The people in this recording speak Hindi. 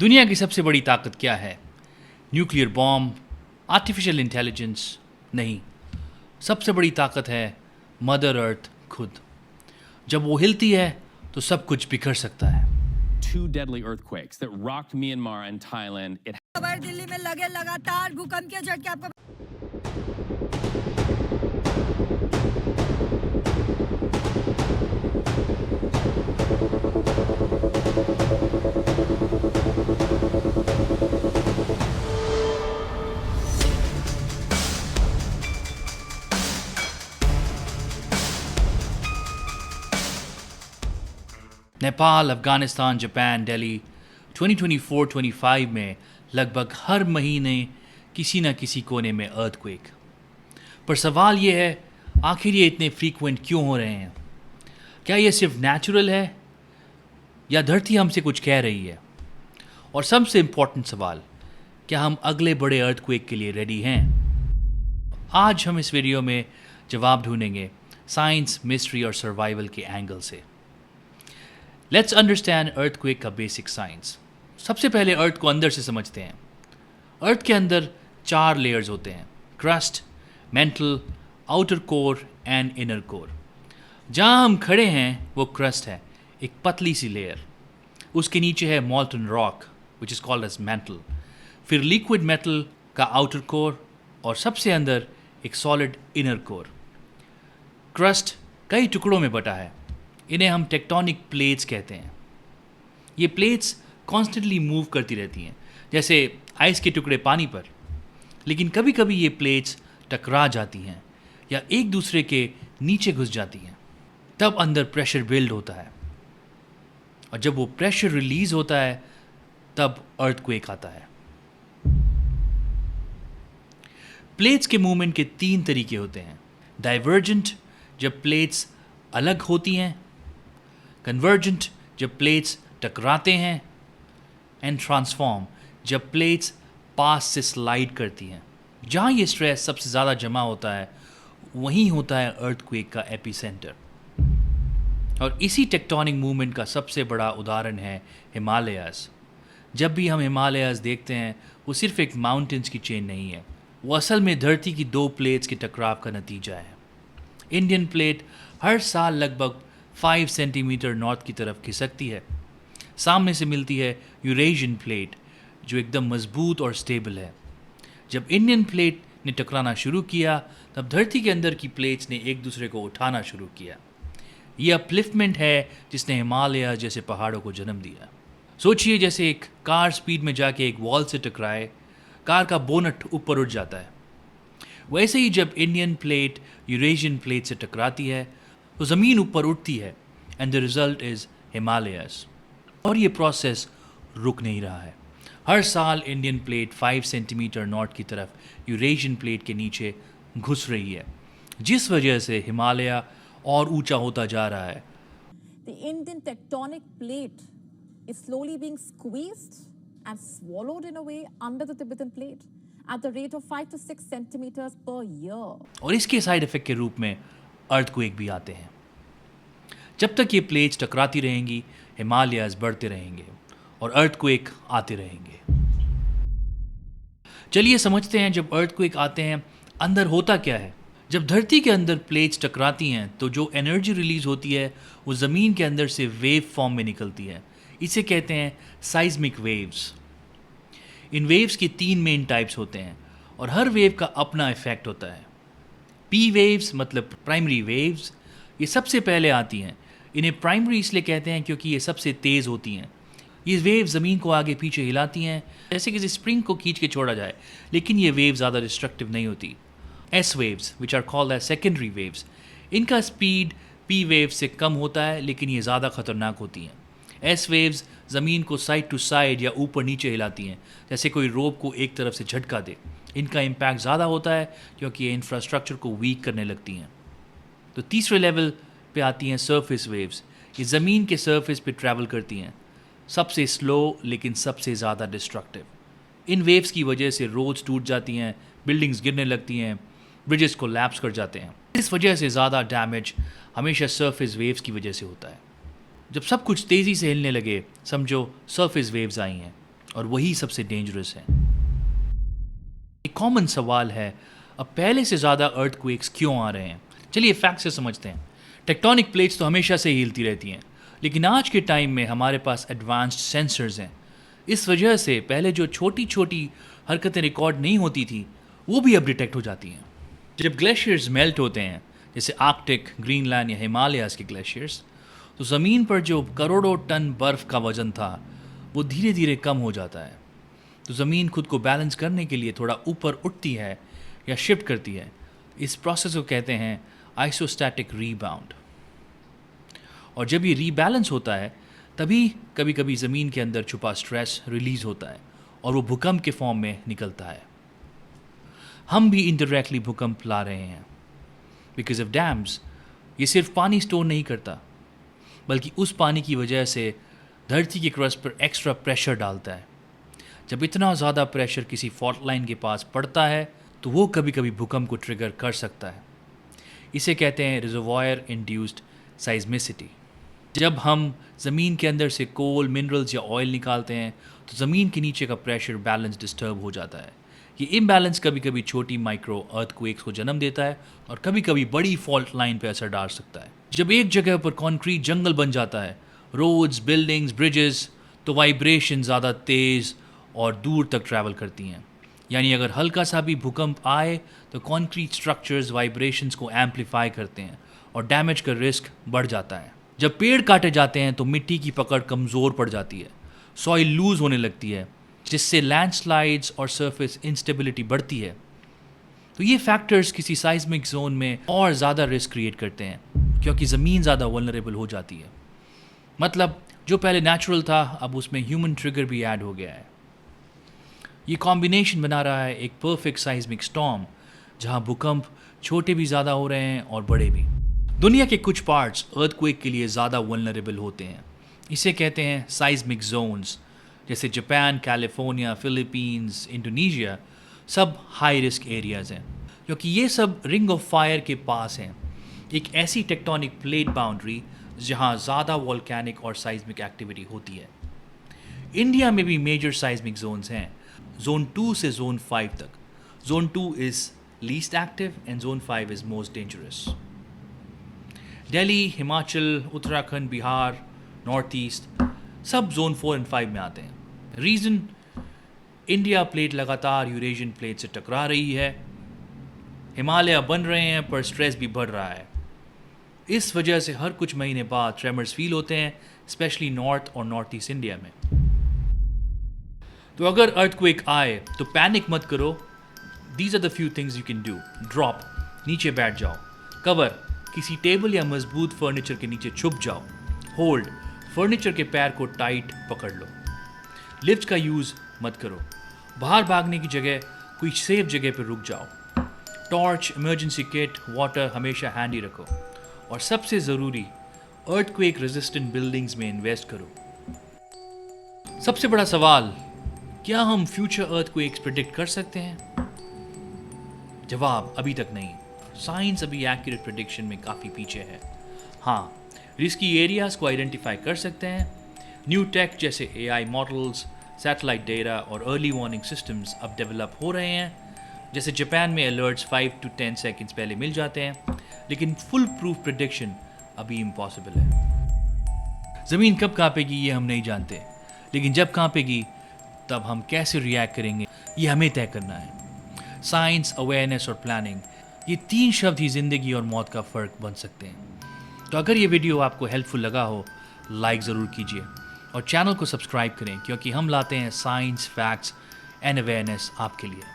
दुनिया की सबसे बड़ी ताकत क्या है? Nuclear bomb, artificial intelligence? नहीं, सबसे बड़ी ताकत है मदर अर्थ खुद। जब वो हिलती है तो सब कुछ बिखर सकता है। Two deadly earthquakes that rocked Myanmar and Thailand. खबर दिल्ली में लगे लगातार भूकंप के झटके आपको। नेपाल, अफगानिस्तान, जापान, दिल्ली 2024-25 में लगभग हर महीने किसी न किसी कोने में अर्थक्वेक। पर सवाल ये है, आखिर ये इतने फ्रीक्वेंट क्यों हो रहे हैं? क्या ये सिर्फ नेचुरल है या धरती हमसे कुछ कह रही है? और सबसे इम्पोर्टेंट सवाल, क्या हम अगले बड़े अर्थक्वेक के लिए रेडी हैं? आज हम इस वीडियो में जवाब ढूंढेंगे साइंस, मिस्ट्री और सर्वाइवल के एंगल से। लेट्स अंडरस्टैंड अर्थक्वेक का बेसिक साइंस। सबसे पहले अर्थ को अंदर से समझते हैं। अर्थ के अंदर 4 लेयर्स होते हैं: crust, mental, outer core and inner core. जहाँ हम खड़े हैं वो क्रस्ट है, एक पतली सी लेयर। उसके नीचे है molten rock which is called as mantle. फिर लिक्विड मेटल का आउटर कोर और सबसे अंदर एक सॉलिड इनर कोर। क्रस्ट कई टुकड़ों में बटा है। इन्हें हम टेक्टोनिक प्लेट्स कहते हैं। ये प्लेट्स कॉन्स्टेंटली मूव करती रहती हैं, जैसे आइस के टुकड़े पानी पर। लेकिन कभी कभी ये प्लेट्स टकरा जाती हैं या एक दूसरे के नीचे घुस जाती हैं। तब अंदर प्रेशर बिल्ड होता है, और जब वो प्रेशर रिलीज होता है तब अर्थक्वेक आता है। प्लेट्स के मूवमेंट के 3 तरीके होते हैं: डाइवर्जेंट, जब प्लेट्स अलग होती हैं; कन्वर्जेंट, जब प्लेट्स टकराते हैं; एंड ट्रांसफॉर्म, जब प्लेट्स पास से स्लाइड करती हैं। जहाँ ये स्ट्रेस सबसे ज़्यादा जमा होता है वहीं होता है अर्थक्वेक का एपिसेंटर। और इसी टेक्टोनिक मूवमेंट का सबसे बड़ा उदाहरण है हिमालयाज़। जब भी हम हिमालयाज़ देखते हैं वो सिर्फ एक माउंटेन्स की चेन नहीं है, वो असल में धरती की 2 प्लेट्स के टकराव का नतीजा है। इंडियन प्लेट हर साल लगभग 5 सेंटीमीटर नॉर्थ की तरफ खिसकती है। सामने से मिलती है यूरेशियन प्लेट जो एकदम मजबूत और स्टेबल है। जब इंडियन प्लेट ने टकराना शुरू किया तब धरती के अंदर की प्लेट्स ने एक दूसरे को उठाना शुरू किया। ये अपलिफ्टमेंट है जिसने हिमालय जैसे पहाड़ों को जन्म दिया। सोचिए जैसे एक कार स्पीड में जाके एक वॉल से टकराए, कार का बोनट ऊपर उठ जाता है। वैसे ही जब इंडियन प्लेट यूरेशियन प्लेट से टकराती है तो ज़मीन ऊपर उठती है, and the result is Himalayas. और ये प्रोसेस रुक नहीं रहा है। हर साल इंडियन प्लेट 5 सेंटीमीटर नॉर्थ की तरफ यूरेशियन प्लेट के नीचे घुस रही है, जिस वजह से हिमालय और ऊंचा होता जा रहा है। The Indian tectonic plate is slowly being squeezed and swallowed in a way under the Tibetan plate at the rate of 5 to 6 centimeters per year. और इसके साइड इफेक्ट के रूप में अर्थक्वेक भी आते हैं। जब तक ये प्लेट्स टकराती रहेंगी, हिमालयाज़ बढ़ते रहेंगे और अर्थक्वेक आते रहेंगे। चलिए समझते हैं, जब अर्थक्वेक आते हैं अंदर होता क्या है। जब धरती के अंदर प्लेट्स टकराती हैं तो जो एनर्जी रिलीज होती है वो ज़मीन के अंदर से वेव फॉर्म में निकलती है। इसे कहते हैं साइज्मिक वेव्स। इन वेव्स की 3 मेन टाइप्स होते हैं और हर वेव का अपना इफेक्ट होता है। पी वेव्स मतलब प्राइमरी वेव्स, ये सबसे पहले आती हैं। इन्हें प्राइमरी इसलिए कहते हैं क्योंकि ये सबसे तेज़ होती हैं। ये वेव ज़मीन को आगे पीछे हिलाती हैं, जैसे किसी स्प्रिंग को खींच के छोड़ा जाए, लेकिन ये वेव ज़्यादा डिस्ट्रक्टिव नहीं होती। S waves which are called as secondary waves, इनका स्पीड पी वेव से कम होता है, लेकिन ये ज़्यादा खतरनाक होती हैं। एस वेव्स ज़मीन को साइड टू साइड या ऊपर नीचे हिलाती हैं, जैसे कोई रोप को एक तरफ से झटका दे। इनका इम्पैक्ट ज़्यादा होता है क्योंकि ये इंफ्रास्ट्रक्चर को वीक करने लगती हैं। तो तीसरे लेवल पे आती हैं सरफेस वेव्स। ये ज़मीन के सरफेस पे ट्रैवल करती हैं, सबसे स्लो लेकिन सबसे ज़्यादा डिस्ट्रक्टिव। इन वेव्स की वजह से रोड्स टूट जाती हैं, बिल्डिंग्स गिरने लगती हैं, ब्रिजेस को लैप्स कर जाते हैं। इस वजह से ज़्यादा डैमेज हमेशा सरफेस वेव्स की वजह से होता है। जब सब कुछ तेज़ी से हिलने लगे, समझो सरफेस वेव्स आई हैं, और वही सबसे डेंजरस है। एक कॉमन सवाल है, अब पहले से ज़्यादा अर्थक्वेक्स क्यों आ रहे हैं? चलिए फैक्ट से समझते हैं। टेक्टोनिक प्लेट्स तो हमेशा से ही हिलती रहती हैं, लेकिन आज के टाइम में हमारे पास एडवांस्ड सेंसर्स हैं। इस वजह से पहले जो छोटी छोटी हरकतें रिकॉर्ड नहीं होती थी, वो भी अब डिटेक्ट हो जाती हैं। जब ग्लेशियर्स मेल्ट होते हैं, जैसे आर्कटिक, ग्रीनलैंड या हिमालयाज़ के ग्लेशियर्स, तो ज़मीन पर जो करोड़ों टन बर्फ़ का वज़न था, वो धीरे धीरे कम हो जाता है। तो ज़मीन खुद को बैलेंस करने के लिए थोड़ा ऊपर उठती है या शिफ्ट करती है। इस प्रोसेस को कहते हैं आइसोस्टैटिक रीबाउंड। और जब ये रीबैलेंस होता है, तभी कभी कभी ज़मीन के अंदर छुपा स्ट्रेस रिलीज़ होता है और वो भूकंप के फॉर्म में निकलता है। हम भी इनडायरेक्टली भूकंप ला रहे हैं बिकॉज ऑफ डैम्स। ये सिर्फ पानी स्टोर नहीं करता, बल्कि उस पानी की वजह से धरती की क्रस्ट पर एक्स्ट्रा प्रेशर डालता है। जब इतना ज़्यादा प्रेशर किसी फॉल्ट लाइन के पास पड़ता है, तो वो कभी कभी भूकंप को ट्रिगर कर सकता है। इसे कहते हैं रिजर्वॉयर इंड्यूस्ड साइज्मिसिटी। जब हम ज़मीन के अंदर से कोल, मिनरल्स या ऑयल निकालते हैं, तो ज़मीन के नीचे का प्रेशर बैलेंस डिस्टर्ब हो जाता है। ये इम्बैलेंस कभी कभी छोटी माइक्रो अर्थक्वेक्स को जन्म देता है और कभी कभी बड़ी फॉल्ट लाइन पर असर डाल सकता है। जब एक जगह पर कॉन्क्रीट जंगल बन जाता है, रोड्स, बिल्डिंग्स, ब्रिजेस, तो वाइब्रेशन ज़्यादा तेज़ और दूर तक ट्रैवल करती हैं। यानी अगर हल्का सा भी भूकंप आए, तो कॉन्क्रीट स्ट्रक्चर्स वाइब्रेशंस को एम्पलीफाई करते हैं और डैमेज का रिस्क बढ़ जाता है। जब पेड़ काटे जाते हैं, तो मिट्टी की पकड़ कमज़ोर पड़ जाती है, सॉइल लूज होने लगती है, जिससे लैंडस्लाइड्स और सरफेस इंस्टेबिलिटी बढ़ती है। तो ये फैक्टर्स किसी साइज्मिक जोन में और ज़्यादा रिस्क क्रिएट करते हैं, क्योंकि ज़मीन ज़्यादा वल्नरेबल हो जाती है। मतलब जो पहले नेचुरल था, अब उसमें ह्यूमन ट्रिगर भी ऐड हो गया है। ये कॉम्बिनेशन बना रहा है एक परफेक्ट साइज्मिक स्टॉर्म, जहाँ भूकंप छोटे भी ज़्यादा हो रहे हैं और बड़े भी। दुनिया के कुछ पार्ट्स अर्थक्वेक के लिए ज़्यादा वल्नरेबल होते हैं। इसे कहते हैं साइज्मिक जोन्स, जैसे जापान, कैलिफोर्निया, फिलीपींस, इंडोनेशिया, सब हाई रिस्क एरियाज़ हैं, क्योंकि ये सब रिंग ऑफ फायर के पास हैं, एक ऐसी टेक्टोनिक प्लेट बाउंड्री जहाँ ज़्यादा वॉल्केनिक और साइज्मिक एक्टिविटी होती है। इंडिया में भी मेजर साइज्मिक जोन्स हैं, जोन 2 से जोन 5 तक। Zone 2 is least active and zone 5 is most dangerous. Delhi, Himachal, Uttarakhand, Bihar, north east सब जोन 4 एंड 5 में आते हैं। रीज़न, इंडिया प्लेट लगातार यूरेशियन प्लेट से टकरा रही है, हिमालय बन रहे हैं, पर स्ट्रेस भी बढ़ रहा है। इस वजह से हर कुछ महीने बाद ट्रेमर्स फील होते हैं, स्पेशली नॉर्थ और नॉर्थ ईस्ट इंडिया में। तो अगर अर्थक्वेक आए तो पैनिक मत करो। These are the few things you can do. Drop, नीचे बैठ जाओ। कवर, किसी टेबल या मजबूत फर्नीचर के नीचे छुप जाओ। होल्ड, फर्नीचर के पैर को टाइट पकड़ लो। लिफ्ट का यूज़ मत करो। बाहर भागने की जगह कोई सेफ जगह पर रुक जाओ। टॉर्च, इमरजेंसी किट, वाटर हमेशा हैंडी रखो। और सबसे ज़रूरी, अर्थक्वेक रेजिस्टेंट बिल्डिंग्स में इन्वेस्ट करो। सबसे बड़ा सवाल, क्या हम फ्यूचर अर्थक्वेक्स प्रिडिक्ट कर सकते हैं? जवाब, अभी तक नहीं। साइंस अभी एक्यूरेट प्रिडिक्शन में काफ़ी पीछे है। हाँ, रिस्की एरियाज़ को आइडेंटिफाई कर सकते हैं। न्यू टेक जैसे AI मॉडल्स, सैटेलाइट डेटा और अर्ली वार्निंग सिस्टम्स अब डेवलप हो रहे हैं। जैसे जापान में अलर्ट्स 5 to 10 सेकेंड्स पहले मिल जाते हैं, लेकिन फुल प्रूफ प्रिडिक्शन अभी इम्पॉसिबल है। ज़मीन कब कांपेगी ये हम नहीं जानते, लेकिन जब कांपेगी तब हम कैसे रिएक्ट करेंगे ये हमें तय करना है। साइंस, अवेयरनेस और प्लानिंग, ये 3 शब्द ही ज़िंदगी और मौत का फ़र्क बन सकते हैं। तो अगर ये वीडियो आपको हेल्पफुल लगा हो, लाइक ज़रूर कीजिए और चैनल को सब्सक्राइब करें, क्योंकि हम लाते हैं साइंस, फैक्ट्स एंड अवेयरनेस आपके लिए।